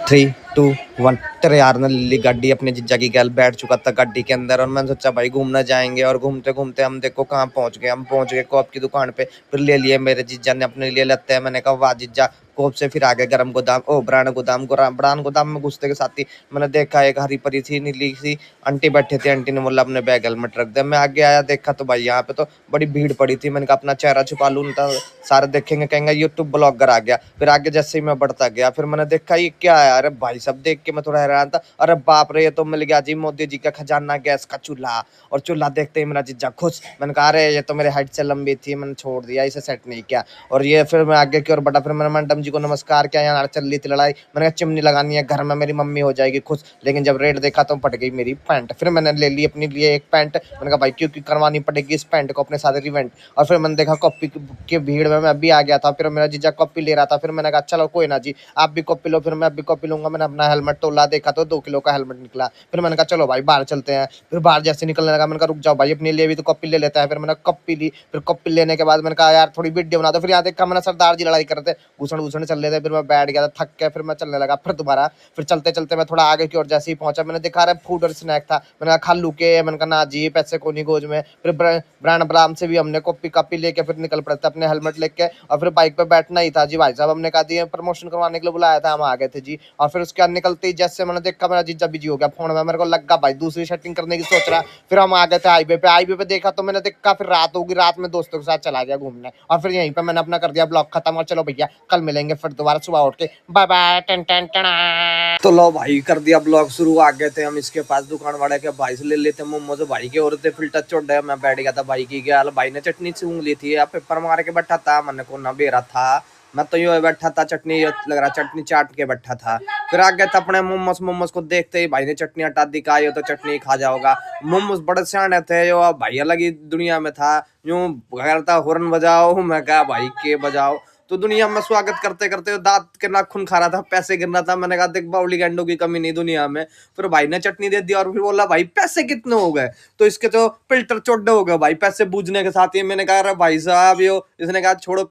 Three to one. तेरे यार ने ली गाड़ी अपने जीजा की गैल बैठ चुका था गाड़ी के अंदर और मैंने सोचा भाई घूमना जाएंगे और घूमते घूमते हम देखो कहाँ पहुंच गए। हम पहुंच गए कोप की दुकान पे। फिर ले लिए मेरे जीजा ने अपने लिए लेते हैं। मैंने कहा वाह जीजा। कोप से फिर आगे गरम गोदाम ब्रांड गोदाम में घुसते के साथ ही मैंने देखा एक हरी परी थी नीली सी आंटी बैठे थे। आंटी ने बोला अपने बैग हेलमेट रख दे। मैं आगे आया देखा तो भाई यहाँ पे तो बड़ी भीड़ पड़ी थी। मैंने कहा अपना चेहरा छुपा लूं तो सारे देखेंगे कहेंगे यूट्यूब ब्लॉगर आ गया। फिर आगे जैसे ही मैं बढ़ता गया फिर मैंने देखा ये क्या है। अरे भाई सब देख के मैं थोड़ा हैरान था। अरे बाप रे ये तो मिल गया जी मोदी जी का खजाना गैस का चूल्हा। और चूल्हा देखते ही मेरा जीजा खुश। मैंने कहा अरे ये तो मेरे हाइट से लंबी थी मैंने छोड़ दिया इसे सेट नहीं किया। और ये फिर मैं आगे की ओर बढ़ा। फिर मैंने मैडम जी को नमस्कार किया। यहाँ चल रही थी लड़ाई। मैंने कहा चिमनी लगानी है घर में मेरी मम्मी हो जाएगी खुश। लेकिन जब रेट देखा तो फट गई मेरी पैंट। फिर मैंने ले ली अपने लिए एक पैंट। मैंने कहा भाई क्योंकि करवानी पड़ेगी इस पैंट को अपने साथ रिवेंट। और फिर मैंने देखा कॉपी की भीड़ में मैं अभी आ गया था। फिर मेरा जीजा कॉपी ले रहा था। फिर मैंने कहा चलो कोई ना जी आप भी कॉपी लो। फिर मैं भी कॉपी लूंगा। मैंने अपना हेलमेट तोला देखा तो 2 किलो का हेलमेट निकला। फिर मैंने कहा चलो भाई बाहर चलते हैं। फिर बाहर जैसे निकलने लगा मैंने कहा रुक जाओ भाई अपने लिए भी तो कॉपी ले लेता है। फिर मैंने कॉपी ली। फिर कॉपी लेने के बाद मैंने कहा यार थोड़ी वीडियो बना दो। फिर यहाँ देखा मैंने सरदार जी लड़ाई करते घूसण घूसण चल रहे थे। फिर मैं बैठ गया था थक के। फिर मैं चलने लगा फिर दोबारा। फिर चलते चलते मैं थोड़ा आगे की ओर जैसे ही पहुंचा मैंने देखा रहा फूड और स्नैक था। मैंने कहा खा लू के। मैंने कहा ना जी पैसे को नहीं गोज में। फिर ब्रांड ब्राम से भी हमने कॉपी कापी लेके फिर निकल पड़े थे अपने हेलमेट लेके। और फिर बाइक पे बैठना ही था जी भाई साहब हमने कहा दिए प्रमोशन करवाने के लिए बुलाया था हम आ गए थे जी। और फिर उसके बाद निकलते ही जैसे मैंने देखा मेरा जीजा बिजी हो गया फोन में। मेरे को लगा भाई दूसरी सेटिंग करने की सोच रहा। फिर हम आ गए थे हाईवे पे देखा तो मैंने देखा फिर रात होगी। रात में दोस्तों के साथ चला गया घूमने। और फिर यहीं पे मैंने अपना कर दिया ब्लॉग खत्म। और चलो भैया कल मिलेंगे फिर दोबारा सुबह उठ के बाय बाय टन टन टना। तो लो भाई कर दिया ब्लॉग शुरू। आ गए थे हम इसके पास दुकान वाले के भाई से ले लेते मोमोज। भाई के और थे फिर टच चोट है। मैं बैठ गया था भाई की गया। भाई ने चटनी सूंघ ली थी पेपर मार के बैठा था। मैंने को ना बेरा था मैं तो यूं बैठा था चटनी लग रहा चटनी चाट के बैठा था। फिर आ गया था अपने मोमोज को देखते ही भाई ने चटनी हटा दी। का ये तो चटनी खा जाओगा। मोमोज बड़े सियाने थे जो भाई अलग ही दुनिया में था। यूं कहता हॉर्न बजाओ। मैं कहा भाई के बजाओ। तो दुनिया में स्वागत करते करते दांत के नाखून खा रहा था पैसे गिर रहा था। मैंने कहा देख बाउली गैंडो की कमी नहीं दुनिया में। फिर भाई ने चटनी दे दी और फिर बोला भाई पैसे कितने हो गए। तो इसके तो फिल्टर चोड्डे हो गए भाई पैसे बूझने के साथ ही। मैंने कहा अरे भाई साहब यो इसने कहा छोड़ो